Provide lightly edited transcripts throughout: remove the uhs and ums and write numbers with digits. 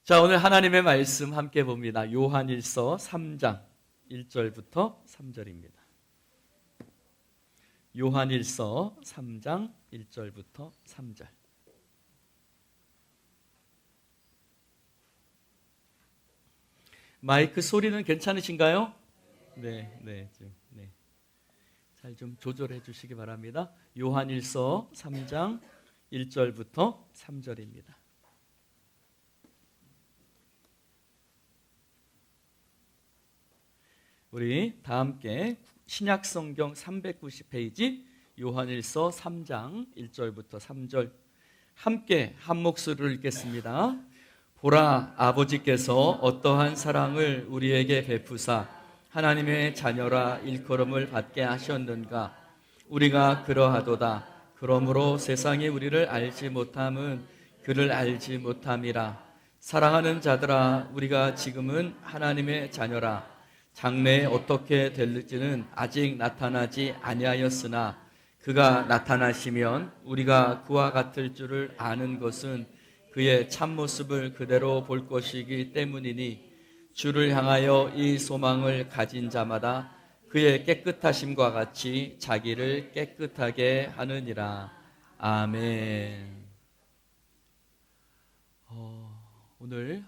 자, 오늘 하나님의 말씀 함께 봅니다. 요한일서 3장 1절부터 3절입니다. 요한일서 3장 1절부터 3절. 마이크 소리는 괜찮으신가요? 네. 잘 좀 조절해 주시기 바랍니다. 요한일서 3장 1절부터 3절입니다. 우리 다 함께 신약성경 390페이지 요한일서 3장 1절부터 3절 함께 한 목소리로 읽겠습니다. 보라, 아버지께서 어떠한 사랑을 우리에게 베푸사 하나님의 자녀라 일컬음을 받게 하셨는가. 우리가 그러하도다. 그러므로 세상이 우리를 알지 못함은 그를 알지 못함이라. 사랑하는 자들아, 우리가 지금은 하나님의 자녀라. 장래에 어떻게 될지는 아직 나타나지 아니하였으나 그가 나타나시면 우리가 그와 같을 줄을 아는 것은 그의 참모습을 그대로 볼 것이기 때문이니 주를 향하여 이 소망을 가진 자마다 그의 깨끗하심과 같이 자기를 깨끗하게 하느니라. 아멘. 오늘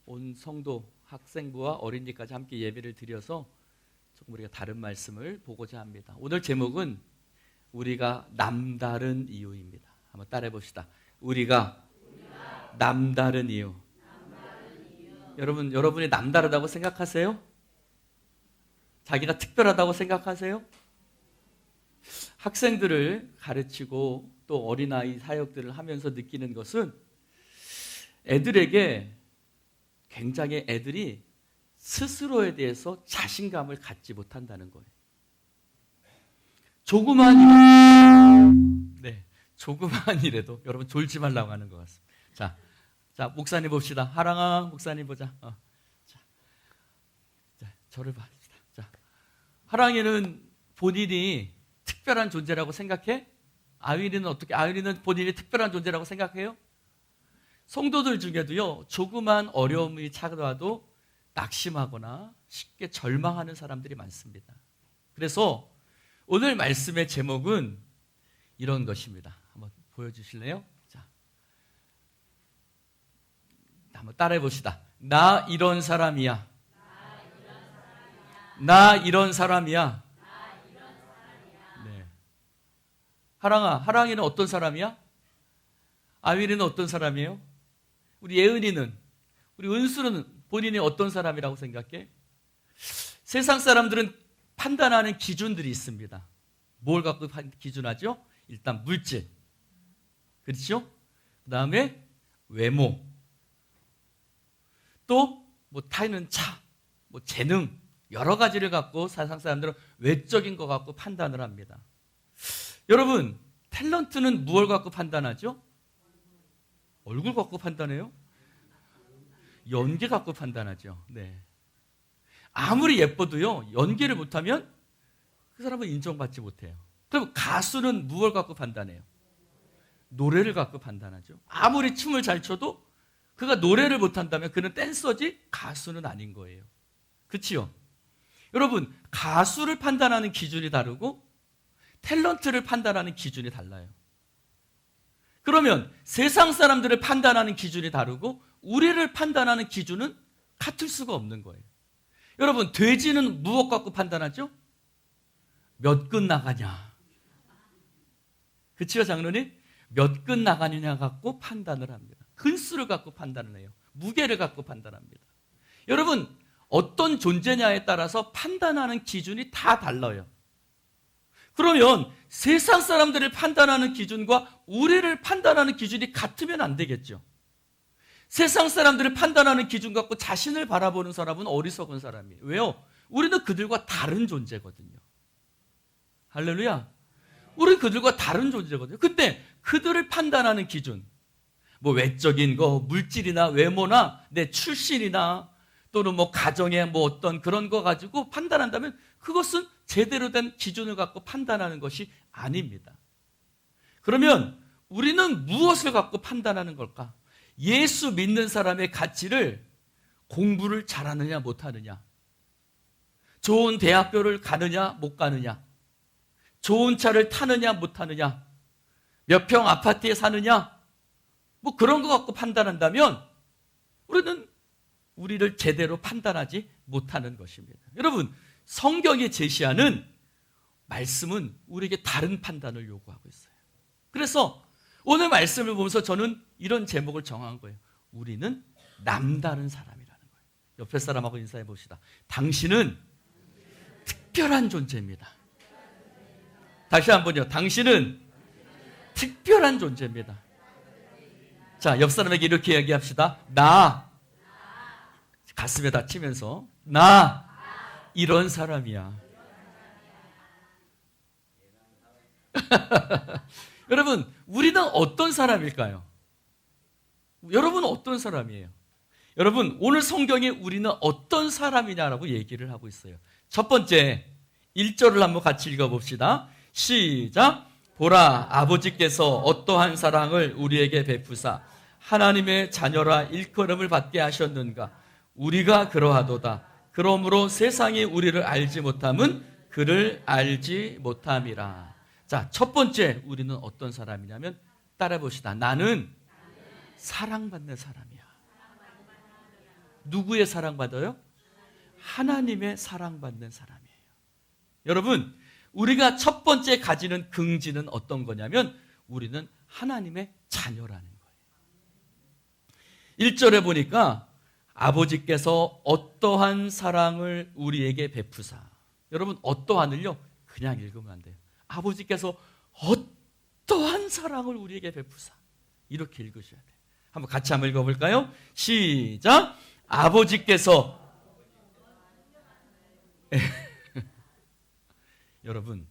온 성도 학생부와 어린이까지 함께 예배를 드려서 조금 우리가 다른 말씀을 보고자 합니다. 오늘 제목은 우리가 남다른 이유입니다. 한번 따라해 봅시다. 우리가 남다른 이유. 여러분이 남다르다고 생각하세요? 자기가 특별하다고 생각하세요? 학생들을 가르치고 또 어린아이 사역들을 하면서 느끼는 것은 애들에게 굉장히 애들이 스스로에 대해서 자신감을 갖지 못한다는 거예요. 조그만 일에도 여러분 졸지 말라고 하는 것 같습니다. 자, 목사님 봅시다. 하랑아, 목사님 보자. 자, 저를 봅시다. 자, 하랑이는 본인이 특별한 존재라고 생각해? 아유리는 본인이 특별한 존재라고 생각해요? 성도들 중에도요, 조그만 어려움이 찾아와도 낙심하거나 쉽게 절망하는 사람들이 많습니다. 그래서 오늘 말씀의 제목은 이런 것입니다. 한번 보여주실래요? 자, 한번 따라해 봅시다. 나 이런 사람이야. 나 이런 사람이야. 네. 하랑이는 어떤 사람이야? 아유리는 어떤 사람이에요? 우리 예은이는, 우리 은수는 본인이 어떤 사람이라고 생각해? 세상 사람들은 판단하는 기준들이 있습니다. 뭘 갖고 기준하죠? 일단 물질, 그렇죠? 그 다음에 외모, 또 뭐 타는 차, 뭐 재능, 여러 가지를 갖고 세상 사람들은 외적인 거 갖고 판단을 합니다. 여러분, 탤런트는 무엇을 갖고 판단하죠? 얼굴 갖고 판단해요? 연기 갖고 판단하죠. 네. 아무리 예뻐도요, 연기를 못하면 그 사람은 인정받지 못해요. 그럼 가수는 무엇을 갖고 판단해요? 노래를 갖고 판단하죠. 아무리 춤을 잘 춰도 그가 노래를 못한다면 그는 댄서지 가수는 아닌 거예요. 그렇지요? 여러분, 가수를 판단하는 기준이 다르고 탤런트를 판단하는 기준이 달라요. 그러면 세상 사람들을 판단하는 기준이 다르고 우리를 판단하는 기준은 같을 수가 없는 거예요. 여러분, 돼지는 무엇 갖고 판단하죠? 몇 근 나가냐. 그치요, 장로님? 몇 근 나가느냐 갖고 판단을 합니다. 근수를 갖고 판단을 해요. 무게를 갖고 판단합니다. 여러분, 어떤 존재냐에 따라서 판단하는 기준이 다 달라요. 그러면 세상 사람들을 판단하는 기준과 우리를 판단하는 기준이 같으면 안 되겠죠. 세상 사람들을 판단하는 기준 갖고 자신을 바라보는 사람은 어리석은 사람이에요. 왜요? 우리는 그들과 다른 존재거든요. 할렐루야. 우리는 그들과 다른 존재거든요. 근데 그들을 판단하는 기준, 뭐 외적인 거, 물질이나 외모나 내 출신이나 또는 뭐 가정의 뭐 어떤 그런 거 가지고 판단한다면 그것은 제대로 된 기준을 갖고 판단하는 것이 아닙니다. 그러면 우리는 무엇을 갖고 판단하는 걸까? 예수 믿는 사람의 가치를 공부를 잘하느냐 못하느냐, 좋은 대학교를 가느냐 못 가느냐, 좋은 차를 타느냐 못 타느냐, 몇 평 아파트에 사느냐, 뭐 그런 거 갖고 판단한다면 우리는 우리를 제대로 판단하지 못하는 것입니다. 여러분, 성경이 제시하는 말씀은 우리에게 다른 판단을 요구하고 있어요. 그래서 오늘 말씀을 보면서 저는 이런 제목을 정한 거예요. 우리는 남다른 사람이라는 거예요. 옆에 사람하고 인사해 봅시다. 당신은 특별한 존재입니다. 다시 한번요. 당신은 특별한 존재입니다. 자, 옆 사람에게 이렇게 얘기합시다. 나 가슴에다 치면서 나 이런 사람이야. 여러분, 우리는 어떤 사람일까요? 여러분은 어떤 사람이에요? 여러분, 오늘 성경에 우리는 어떤 사람이냐라고 얘기를 하고 있어요. 첫 번째, 1절을 한번 같이 읽어봅시다. 시작. 보라, 아버지께서 어떠한 사랑을 우리에게 베푸사 하나님의 자녀라 일컬음을 받게 하셨는가. 우리가 그러하도다. 그러므로 세상이 우리를 알지 못함은 그를 알지 못함이라. 자, 첫 번째 우리는 어떤 사람이냐면 따라 봅시다. 나는 사랑받는 사람이야. 누구의 사랑받아요? 하나님의 사랑받는 사람이에요. 여러분, 우리가 첫 번째 가지는 긍지는 어떤 거냐면 우리는 하나님의 자녀라는 거예요. 1절에 보니까 아버지께서 어떠한 사랑을 우리에게 베푸사. 여러분, 어떠한을요? 그냥 읽으면 안 돼요. 아버지께서 어떠한 사랑을 우리에게 베푸사. 이렇게 읽으셔야 돼요. 한번 같이 한번 읽어볼까요? 시작. 아버지께서 여러분,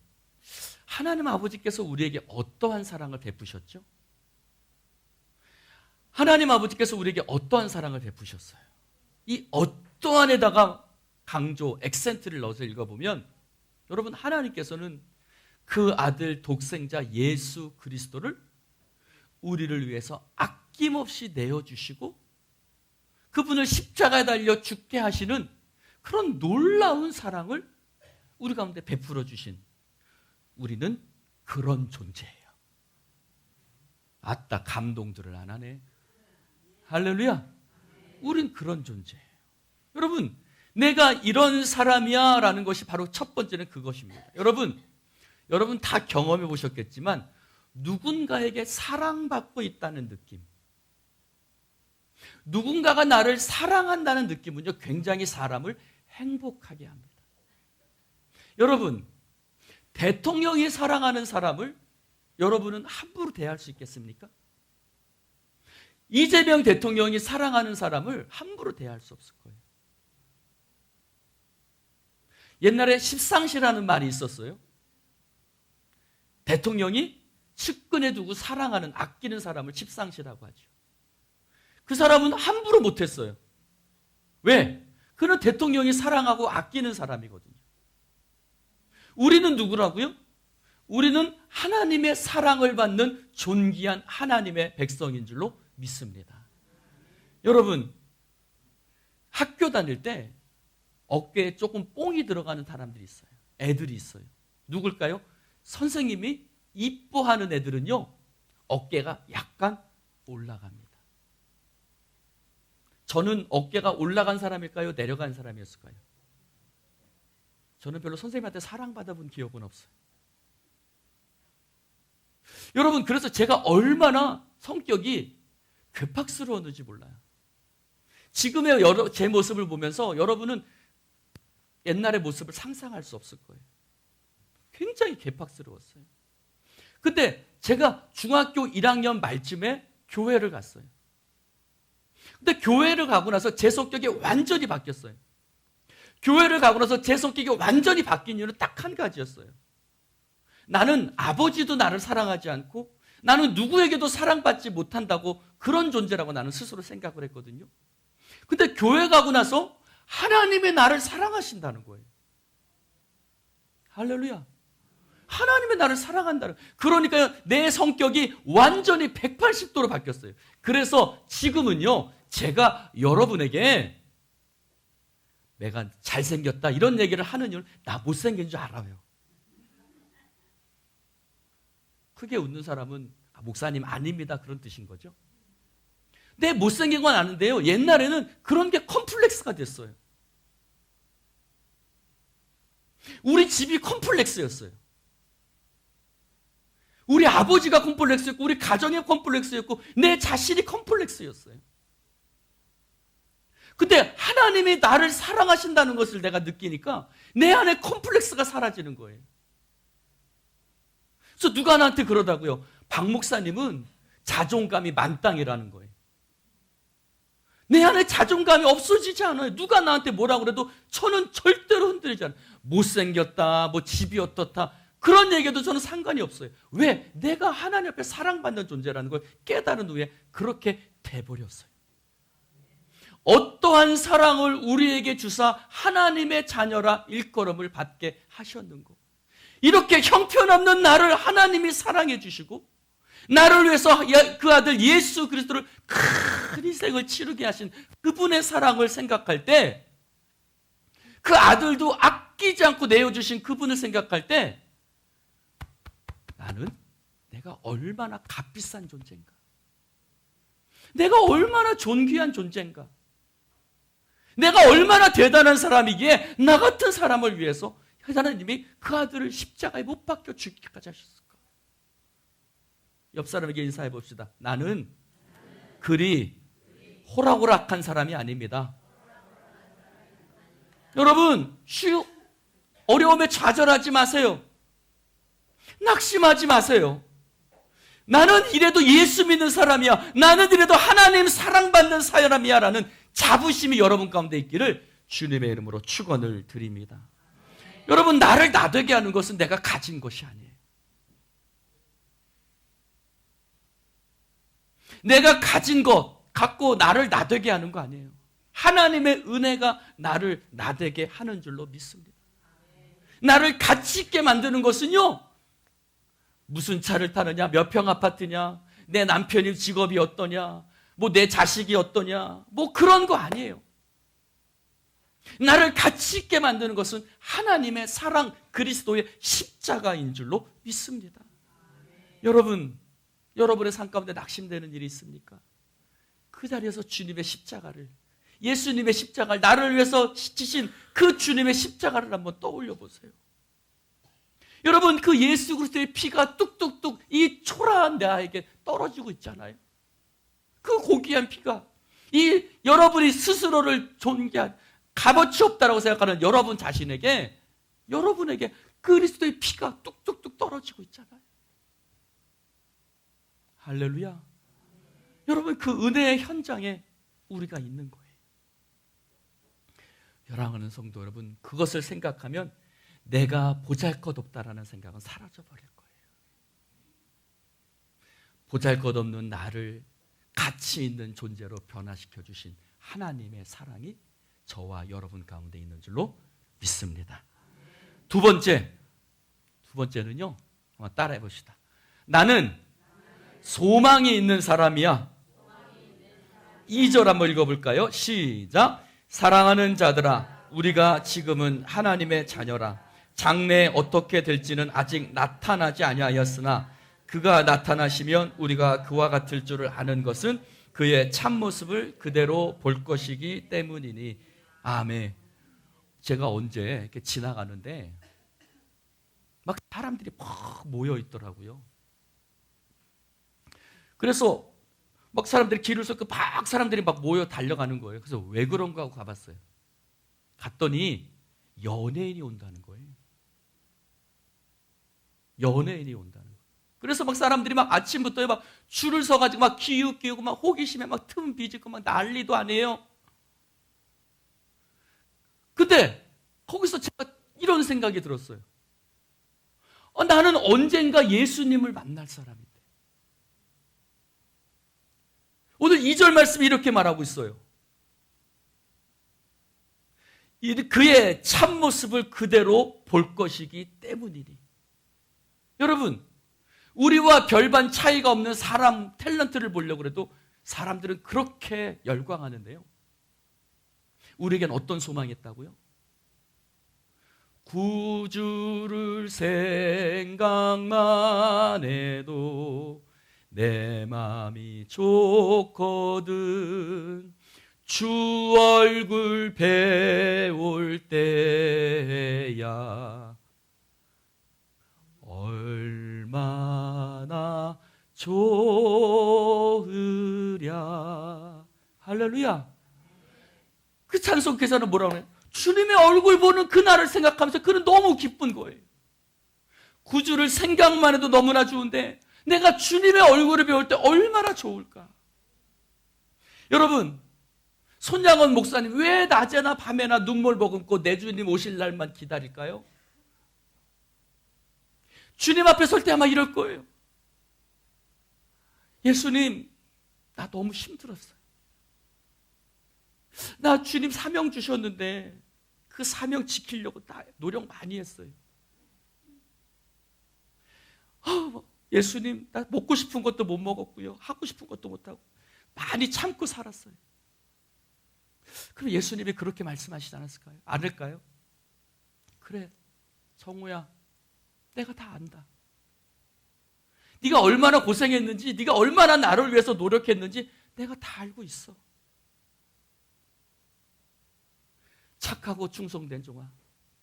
하나님 아버지께서 우리에게 어떠한 사랑을 베푸셨죠? 하나님 아버지께서 우리에게 어떠한 사랑을 베푸셨어요? 이 어떠한에다가 강조, 액센트를 넣어서 읽어보면 여러분, 하나님께서는 그 아들 독생자 예수 그리스도를 우리를 위해서 아낌없이 내어주시고 그분을 십자가에 달려 죽게 하시는 그런 놀라운 사랑을 우리 가운데 베풀어 주신 우리는 그런 존재예요. 아따, 감동들을 안 하네. 할렐루야. 우린 그런 존재예요. 여러분, 내가 이런 사람이야 라는 것이 바로 첫 번째는 그것입니다. 여러분 다 경험해 보셨겠지만 누군가에게 사랑받고 있다는 느낌, 누군가가 나를 사랑한다는 느낌은요, 굉장히 사람을 행복하게 합니다. 여러분, 대통령이 사랑하는 사람을 여러분은 함부로 대할 수 있겠습니까? 이재명 대통령이 사랑하는 사람을 함부로 대할 수 없을 거예요. 옛날에 십상시라는 말이 있었어요. 대통령이 측근에 두고 사랑하는, 아끼는 사람을 십상시라고 하죠. 그 사람은 함부로 못했어요. 왜? 그는 대통령이 사랑하고 아끼는 사람이거든요. 우리는 누구라고요? 우리는 하나님의 사랑을 받는 존귀한 하나님의 백성인 줄로 믿습니다. 여러분, 학교 다닐 때 어깨에 조금 뽕이 들어가는 사람들이 있어요. 애들이 있어요. 누굴까요? 선생님이 이뻐하는 애들은요, 어깨가 약간 올라갑니다. 저는 어깨가 올라간 사람일까요? 내려간 사람이었을까요? 저는 별로 선생님한테 사랑받아본 기억은 없어요. 여러분, 그래서 제가 얼마나 성격이 괴팍스러웠는지 몰라요. 지금의 제 모습을 보면서 여러분은 옛날의 모습을 상상할 수 없을 거예요. 굉장히 괴팍스러웠어요. 근데 제가 중학교 1학년 말쯤에 교회를 갔어요. 근데 교회를 가고 나서 제 성격이 완전히 바뀌었어요. 교회를 가고 나서 제 성격이 완전히 바뀐 이유는 딱 한 가지였어요. 나는 아버지도 나를 사랑하지 않고 나는 누구에게도 사랑받지 못한다고, 그런 존재라고 나는 스스로 생각을 했거든요. 근데 교회 가고 나서 하나님의 나를 사랑하신다는 거예요. 할렐루야. 하나님의 나를 사랑한다는, 그러니까 내 성격이 완전히 180도로 바뀌었어요. 그래서 지금은요, 제가 여러분에게 내가 잘생겼다 이런 얘기를 하는 이유는 나 못생긴 줄 알아요. 크게 웃는 사람은 목사님 아닙니다 그런 뜻인 거죠. 내 못생긴 건 아는데요, 옛날에는 그런 게 컴플렉스가 됐어요. 우리 집이 컴플렉스였어요. 우리 아버지가 컴플렉스였고 우리 가정이 컴플렉스였고 내 자신이 컴플렉스였어요. 근데 하나님이 나를 사랑하신다는 것을 내가 느끼니까 내 안에 컴플렉스가 사라지는 거예요. 그래서 누가 나한테 그러다고요. 박 목사님은 자존감이 만땅이라는 거예요. 내 안에 자존감이 없어지지 않아요. 누가 나한테 뭐라고 그래도 저는 절대로 흔들리지 않아요. 못생겼다, 뭐 집이 어떻다 그런 얘기도 저는 상관이 없어요. 왜? 내가 하나님 앞에 사랑받는 존재라는 걸 깨달은 후에 그렇게 돼버렸어요. 어떠한 사랑을 우리에게 주사 하나님의 자녀라 일컬음을 받게 하셨는고, 이렇게 형편없는 나를 하나님이 사랑해 주시고 나를 위해서 그 아들 예수 그리스도를 큰 희생을 치르게 하신 그분의 사랑을 생각할 때, 그 아들도 아끼지 않고 내어주신 그분을 생각할 때 나는 내가 얼마나 값비싼 존재인가, 내가 얼마나 존귀한 존재인가, 내가 얼마나 대단한 사람이기에 나 같은 사람을 위해서 하나님이 그 아들을 십자가에 못 박혀 죽기까지 하셨을까. 옆 사람에게 인사해 봅시다. 나는 그리 호락호락한 사람이 아닙니다. 여러분, 어려움에 좌절하지 마세요. 낙심하지 마세요. 나는 이래도 예수 믿는 사람이야, 나는 이래도 하나님 사랑받는 사람이야 라는 자부심이 여러분 가운데 있기를 주님의 이름으로 축원을 드립니다. 여러분, 나를 나되게 하는 것은 내가 가진 것이 아니에요. 내가 가진 것 갖고 나를 나되게 하는 거 아니에요. 하나님의 은혜가 나를 나되게 하는 줄로 믿습니다. 나를 가치 있게 만드는 것은요, 무슨 차를 타느냐, 몇 평 아파트냐, 내 남편이 직업이 어떠냐, 뭐 내 자식이 어떠냐, 뭐 그런 거 아니에요. 나를 가치 있게 만드는 것은 하나님의 사랑, 그리스도의 십자가인 줄로 믿습니다. 여러분, 여러분의 삶 가운데 낙심되는 일이 있습니까? 그 자리에서 주님의 십자가를, 예수님의 십자가를, 나를 위해서 지신 그 주님의 십자가를 한번 떠올려 보세요. 여러분, 그 예수 그리스도의 피가 뚝뚝뚝 이 초라한 나에게 떨어지고 있잖아요. 그 고귀한 피가, 이 여러분이 스스로를 존귀한, 값어치 없다라고 생각하는 여러분 자신에게, 여러분에게 그리스도의 피가 뚝뚝뚝 떨어지고 있잖아요. 할렐루야. 여러분, 그 은혜의 현장에 우리가 있는 거예요. 사랑하는 성도 여러분, 그것을 생각하면 내가 보잘것없다라는 생각은 사라져버릴 거예요. 보잘것없는 나를 가치 있는 존재로 변화시켜 주신 하나님의 사랑이 저와 여러분 가운데 있는 줄로 믿습니다. 두 번째는요, 한번 따라해 봅시다. 나는 소망이 있는 사람이야. 2절 한번 읽어볼까요? 시작. 사랑하는 자들아, 우리가 지금은 하나님의 자녀라. 장래에 어떻게 될지는 아직 나타나지 아니하였으나 그가 나타나시면 우리가 그와 같을 줄을 아는 것은 그의 참모습을 그대로 볼 것이기 때문이니. 아멘. 제가 언제 이렇게 지나가는데 막 사람들이 막 모여 있더라고요. 그래서 막 사람들이 길을 서 막 사람들이 막 모여 달려가는 거예요. 그래서 왜 그런가 하고 가봤어요. 갔더니 연예인이 온다는 거예요. 연예인이 온다는 거예요. 그래서 막 사람들이 막 아침부터 막 줄을 서가지고 막 기웃기웃고 막 호기심에 막 틈 비집고 막 난리도 아니에요. 근데 거기서 제가 이런 생각이 들었어요. 나는 언젠가 예수님을 만날 사람인데. 오늘 2절 말씀이 이렇게 말하고 있어요. 그의 참모습을 그대로 볼 것이기 때문이니. 여러분, 우리와 별반 차이가 없는 사람 탤런트를 보려고 해도 사람들은 그렇게 열광하는데요. 우리에겐 어떤 소망이 있다고요? 구주를 생각만 해도 내 맘이 좋거든. 주 얼굴 배울 때야 얼마나 좋으랴. 할렐루야. 그 찬송가에서는 뭐라고 해요? 주님의 얼굴 보는 그날을 생각하면서 그는 너무 기쁜 거예요. 구주를 생각만 해도 너무나 좋은데 내가 주님의 얼굴을 배울 때 얼마나 좋을까. 여러분, 손양원 목사님 왜 낮에나 밤에나 눈물 머금고 내 주님 오실 날만 기다릴까요? 주님 앞에 설 때 아마 이럴 거예요. 예수님, 나 너무 힘들었어요. 나 주님 사명 주셨는데 그 사명 지키려고 다 노력 많이 했어요. 예수님, 나 먹고 싶은 것도 못 먹었고요. 하고 싶은 것도 못하고 많이 참고 살았어요. 그럼 예수님이 그렇게 말씀하시지 않을까요? 그래, 성우야, 내가 다 안다. 네가 얼마나 고생했는지, 네가 얼마나 나를 위해서 노력했는지 내가 다 알고 있어. 착하고 충성된 종아,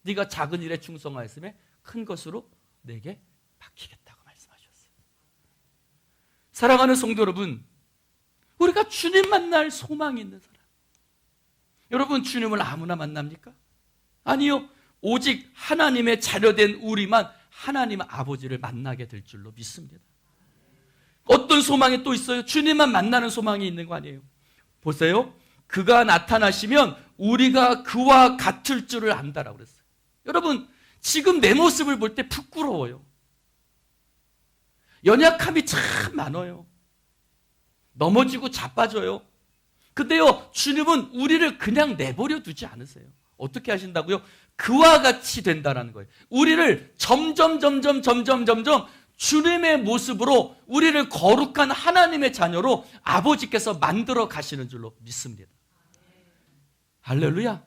네가 작은 일에 충성하였음에 큰 것으로 내게 맡기겠다고 말씀하셨어요. 사랑하는 성도 여러분, 우리가 주님 만날 소망이 있는 사람. 여러분, 주님을 아무나 만납니까? 아니요. 오직 하나님의 자녀된 우리만 하나님 아버지를 만나게 될 줄로 믿습니다. 어떤 소망이 또 있어요? 주님만 만나는 소망이 있는 거 아니에요? 보세요. 그가 나타나시면 우리가 그와 같을 줄을 안다라고 그랬어요. 여러분, 지금 내 모습을 볼 때 부끄러워요. 연약함이 참 많아요. 넘어지고 자빠져요. 근데요, 주님은 우리를 그냥 내버려 두지 않으세요. 어떻게 하신다고요? 그와 같이 된다라는 거예요. 우리를 점점 주님의 모습으로 우리를 거룩한 하나님의 자녀로 아버지께서 만들어 가시는 줄로 믿습니다. 할렐루야.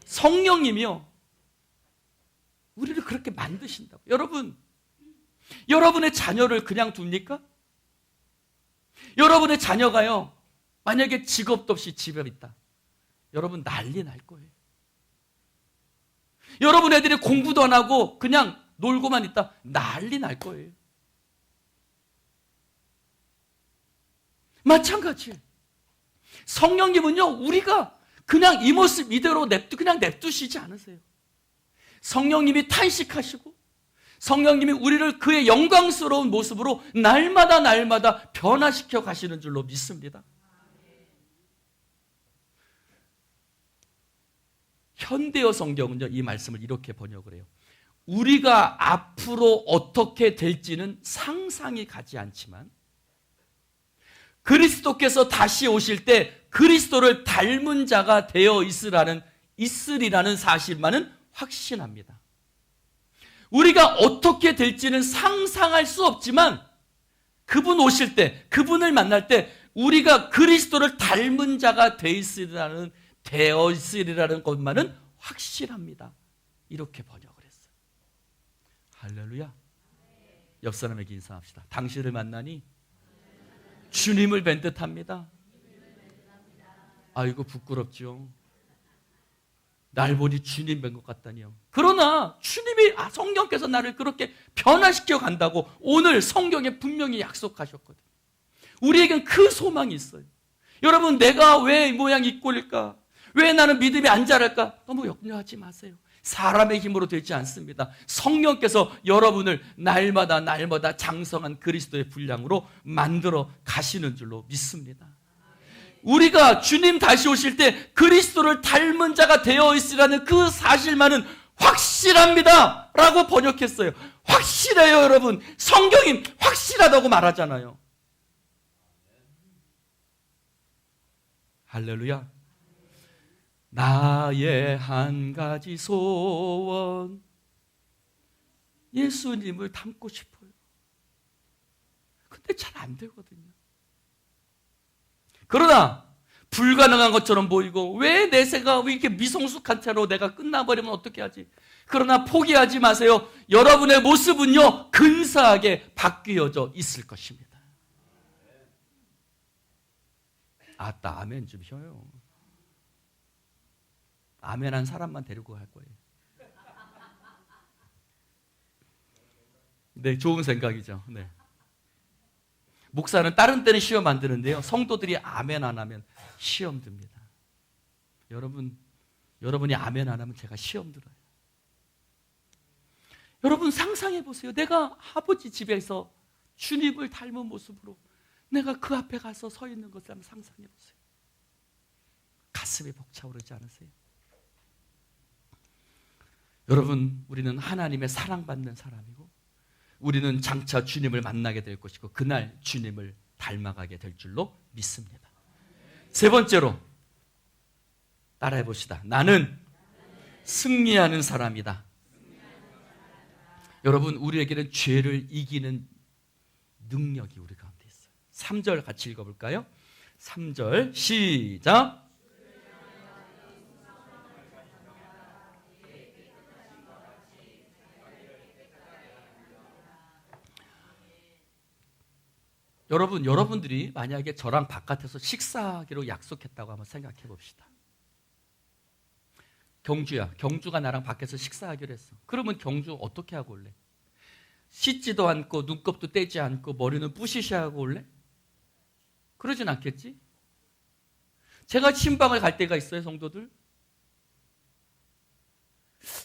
성령님이요, 우리를 그렇게 만드신다고. 여러분, 여러분의 자녀를 그냥 둡니까? 여러분의 자녀가요, 만약에 직업도 없이 집에 있다, 여러분 난리 날 거예요. 여러분 애들이 공부도 안 하고 그냥 놀고만 있다, 난리 날 거예요. 마찬가지예요. 성령님은요, 우리가 그냥 이 모습 이대로 그냥 냅두시지 않으세요. 성령님이 탄식하시고 성령님이 우리를 그의 영광스러운 모습으로 날마다 변화시켜 가시는 줄로 믿습니다. 현대어 성경은요, 이 말씀을 이렇게 번역을 해요. 우리가 앞으로 어떻게 될지는 상상이 가지 않지만 그리스도께서 다시 오실 때 그리스도를 닮은 자가 되어 있으리라는 사실만은 확신합니다. 우리가 어떻게 될지는 상상할 수 없지만 그분 오실 때, 그분을 만날 때 우리가 그리스도를 닮은 자가 되어 있으리라는 것만은 확실합니다. 이렇게 번역을 했어요. 할렐루야. 옆 사람에게 인사합시다. 당신을 만나니 주님을 뵌 듯합니다. 아이고 부끄럽죠. 날 보니 주님 뵌 것 같다니요. 그러나 주님이 성령께서 나를 그렇게 변화시켜 간다고 오늘 성경에 분명히 약속하셨거든요. 우리에겐 그 소망이 있어요. 여러분, 내가 왜 이 모양 이 꼴일까? 왜 나는 믿음이 안 자랄까? 너무 염려하지 마세요. 사람의 힘으로 되지 않습니다. 성령께서 여러분을 날마다 장성한 그리스도의 분량으로 만들어 가시는 줄로 믿습니다. 우리가 주님 다시 오실 때 그리스도를 닮은 자가 되어 있으라는 그 사실만은 확실합니다 라고 번역했어요. 확실해요. 여러분, 성경이 확실하다고 말하잖아요. 할렐루야. 나의 한 가지 소원, 예수님을 닮고 싶어요. 근데 잘 안 되거든요. 그러나 불가능한 것처럼 보이고 왜 내세가 왜 이렇게 미성숙한 채로 내가 끝나버리면 어떻게 하지? 그러나 포기하지 마세요. 여러분의 모습은요 근사하게 바뀌어져 있을 것입니다. 아따 아멘 좀 쉬어요. 아멘한 사람만 데리고 갈 거예요. 네, 좋은 생각이죠. 네. 목사는 다른 때는 시험 안 드는데요. 성도들이 아멘 안 하면 시험 듭니다. 여러분이 아멘 안 하면 제가 시험 들어요. 여러분 상상해 보세요. 내가 아버지 집에서 주님을 닮은 모습으로 내가 그 앞에 가서 서 있는 것을 한번 상상해 보세요. 가슴이 벅차오르지 않으세요? 여러분, 우리는 하나님의 사랑받는 사람이고 우리는 장차 주님을 만나게 될 것이고 그날 주님을 닮아가게 될 줄로 믿습니다. 세 번째로 따라해 봅시다. 나는 승리하는 사람이다. 여러분, 우리에게는 죄를 이기는 능력이 우리 가운데 있어요. 3절 같이 읽어볼까요? 3절 시작. 여러분들이 만약에 저랑 바깥에서 식사하기로 약속했다고 한번 생각해 봅시다. 경주가 나랑 밖에서 식사하기로 했어. 그러면 경주 어떻게 하고 올래? 씻지도 않고 눈곱도 떼지 않고 머리는 뿌시시하고 올래? 그러진 않겠지? 제가 신방을 갈 때가 있어요, 성도들.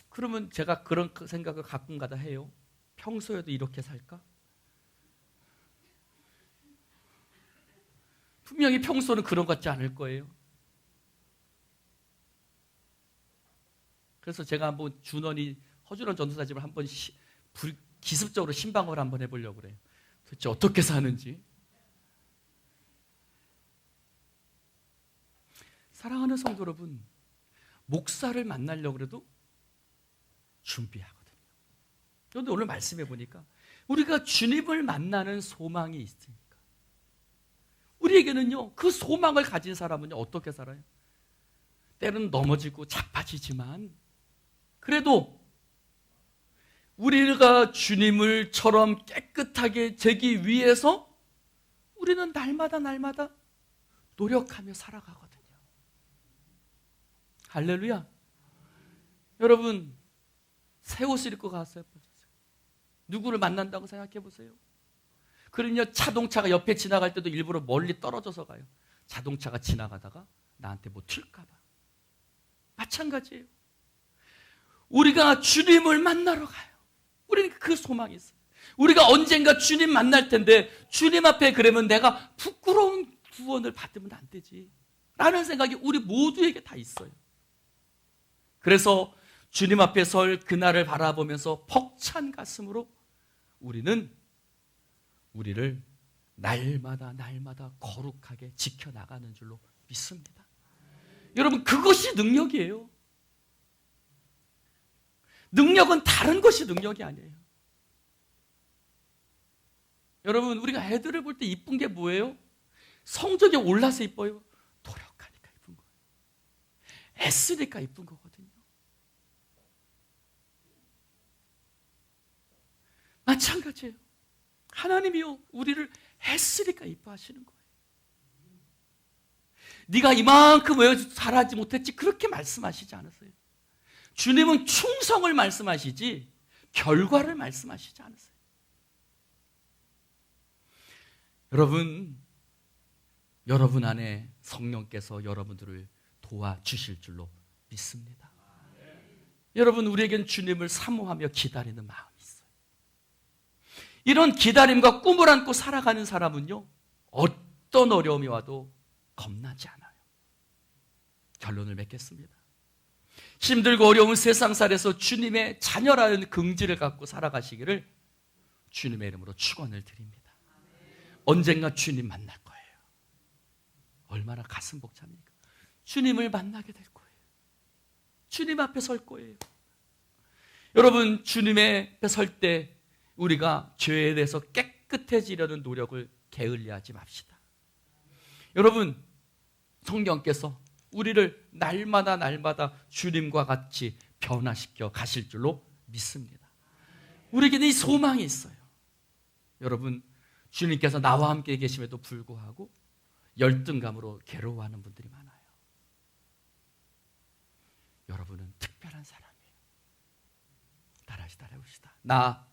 그러면 제가 그런 생각을 가끔가다 해요. 평소에도 이렇게 살까? 분명히 평소는 그런 것 같지 않을 거예요. 그래서 제가 한번 허준원 전도사집을 한번 기습적으로 신방을 한번 해보려고 그래요. 도대체 어떻게 사는지. 사랑하는 성도 여러분, 목사를 만나려고 해도 준비하거든요. 그런데 오늘 말씀해 보니까 우리가 주님을 만나는 소망이 있으니까 우리에게는요 그 소망을 가진 사람은요 어떻게 살아요? 때로는 넘어지고 자빠지지만 그래도 우리가 주님을처럼 깨끗하게 되기 위해서 우리는 날마다 노력하며 살아가거든요. 할렐루야. 여러분, 새 옷을 입고 가서 보세요. 누구를 만난다고 생각해 보세요. 그러면요 자동차가 옆에 지나갈 때도 일부러 멀리 떨어져서 가요. 자동차가 지나가다가 나한테 뭐 튈까 봐. 마찬가지예요. 우리가 주님을 만나러 가요. 우리는 그 소망이 있어요. 우리가 언젠가 주님 만날 텐데 주님 앞에 그러면 내가 부끄러운 구원을 받으면 안 되지 라는 생각이 우리 모두에게 다 있어요. 그래서 주님 앞에 설 그날을 바라보면서 벅찬 가슴으로 우리를 날마다 거룩하게 지켜나가는 줄로 믿습니다. 여러분, 그것이 능력이에요. 능력은 다른 것이 능력이 아니에요. 여러분, 우리가 애들을 볼 때 이쁜 게 뭐예요? 성적이 올라서 이뻐요? 노력하니까 이쁜 거예요. 애쓰니까 이쁜 거거든요. 마찬가지예요. 하나님이요 우리를 애쓰니까 이뻐하시는 거예요. 네가 이만큼 왜 잘하지 못했지 그렇게 말씀하시지 않으세요. 주님은 충성을 말씀하시지 결과를 말씀하시지 않으세요. 여러분 안에 성령께서 여러분들을 도와주실 줄로 믿습니다. 여러분, 우리에겐 주님을 사모하며 기다리는 마음이 있어요. 이런 기다림과 꿈을 안고 살아가는 사람은요 어떤 어려움이 와도 겁나지 않아요. 결론을 맺겠습니다. 힘들고 어려운 세상살에서 주님의 자녀라는 긍지를 갖고 살아가시기를 주님의 이름으로 축원을 드립니다. 언젠가 주님 만날 거예요. 얼마나 가슴 벅찹니까? 주님을 만나게 될 거예요. 주님 앞에 설 거예요. 여러분, 주님 앞에 설 때 우리가 죄에 대해서 깨끗해지려는 노력을 게을리하지 맙시다. 여러분, 성령께서 우리를 날마다 주님과 같이 변화시켜 가실 줄로 믿습니다. 우리에게는 이 소망이 있어요. 여러분, 주님께서 나와 함께 계심에도 불구하고 열등감으로 괴로워하는 분들이 많아요. 여러분은 특별한 사람이에요. 따라해봅시다. 나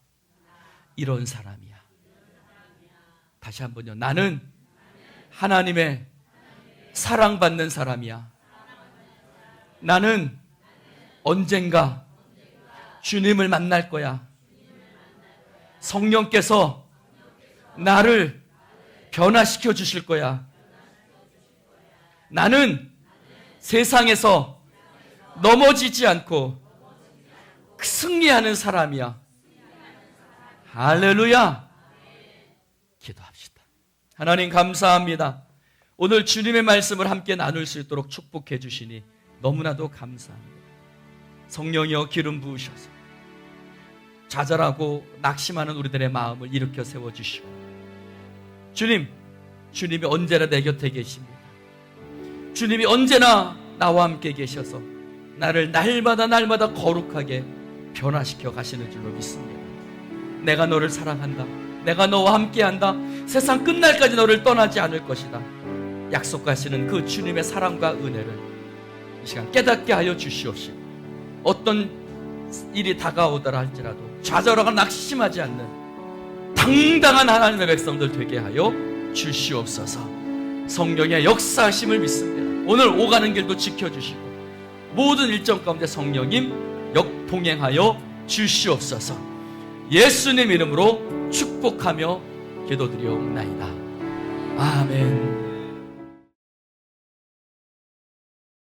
이런 사람이야. 다시 한번요. 나는 하나님의 사랑받는 사람이야. 나는 언젠가 주님을 만날 거야. 성령께서 나를 변화시켜 주실 거야. 나는 세상에서 넘어지지 않고 승리하는 사람이야. 할렐루야. 기도합시다. 하나님 감사합니다. 오늘 주님의 말씀을 함께 나눌 수 있도록 축복해 주시니 너무나도 감사합니다. 성령이여 기름 부으셔서 좌절하고 낙심하는 우리들의 마음을 일으켜 세워주시고, 주님이 언제나 내 곁에 계십니다. 주님이 언제나 나와 함께 계셔서 나를 날마다 거룩하게 변화시켜 가시는 줄로 믿습니다. 내가 너를 사랑한다. 내가 너와 함께한다. 세상 끝날까지 너를 떠나지 않을 것이다. 약속하시는 그 주님의 사랑과 은혜를 이 시간 깨닫게 하여 주시옵시고, 어떤 일이 다가오더라 할지라도 좌절하거나 낙심하지 않는 당당한 하나님의 백성들 되게 하여 주시옵소서. 성령의 역사하심을 믿습니다. 오늘 오가는 길도 지켜주시고 모든 일정 가운데 성령님 역동행하여 주시옵소서. 예수님 이름으로 축복하며 기도드리옵나이다. 아멘.